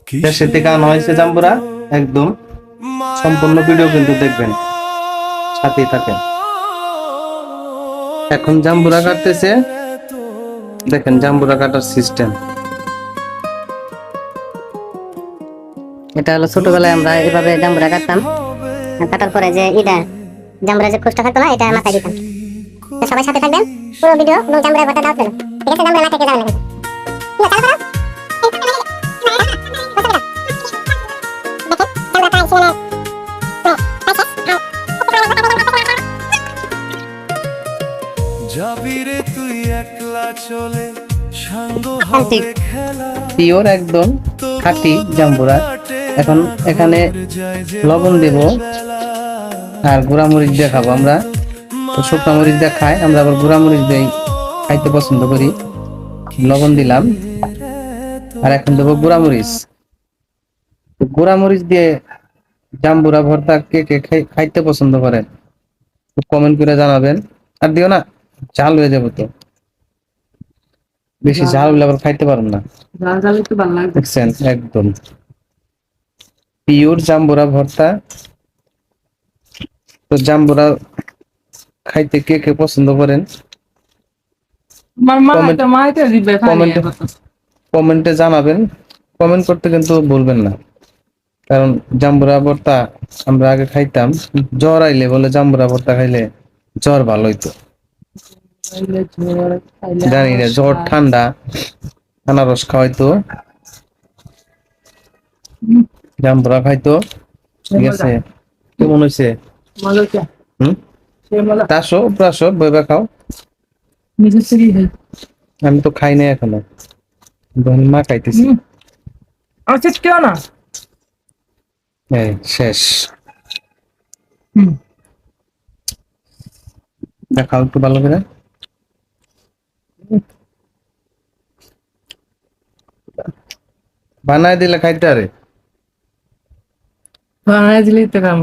দেশে থেকে আনা হয়েছে জাম্বুরা, একদম সম্পূর্ণ ভিডিও কিন্তু দেখবেন, সাথেই থাকেন। এখন জাম্বুরা কাটতেছে, দেখেন জাম্বুরা কাটার সিস্টেম। এটা হলো ছোটবেলায় আমরা এভাবে জাম্বুরা কাটতাম, কাটার পরে যে এটা জাম্বুরা যে খোসটা থাকতো না, এটা মাথায় দিতাম। তো সবাই সাথে থাকবেন পুরো ভিডিও এবং জাম্বুরা কথা দাও চলো, ঠিক আছে? জাম্বুরা না থেকে যাওয়া লাগে। যাবিরে তুই একলা চলে সাঙ্গ হবে খেলা, পিওর একদম খাঁটি জাম্বুরা। এখন এখানে লবণ দেব আর গুঁড়া মরিচ দিয়ে খাবো আমরা। তো শুকনা মরিচ দিয়ে খাই, আমরা আবার গুঁড়া মরিচ দিয়ে খাইতে পছন্দ করি। লবণ দিলাম আর এখন দেবো গুঁড়া মরিচ। গুঁড়া মরিচ দিয়ে জাম্বুরা ভর্তা কে কে খাইতে পছন্দ করেন কমেন্ট করে জানাবেন। আর দিও না, ঝাল হয়ে যাবে তো, বেশি ঝাল হলে আবার খাইতে পারেন না। দেখছেন একদম পিওর জাম্বুরা ভর্তা। তো জাম্বুরা খাইতে কে কে পছন্দ করেন কমেন্টে জানাবেন। কমেন্ট করতে কিন্তু বলবেন না, কারণ জাম্বুরা ভর্তা আমরা আগে খাইতাম, জ্বর আইলে বলে জাম্বুরা ভর্তা খাইলে জ্বর ভালো হইতো। জানি না, জ্বর ঠান্ডা আনারস খাওয়াইতো, জাম্বুরা খাইতো। ঠিক আছে, কেমন হয়েছে? আসো আসো, বইবা খাও। আমি তো খাই নাই এখনো, মা খাইতেছি। এই শেষ, খাও একটু ভালো করে। বানায় দিলে খাইতে আরে, বানায় দিলেই তো কাম।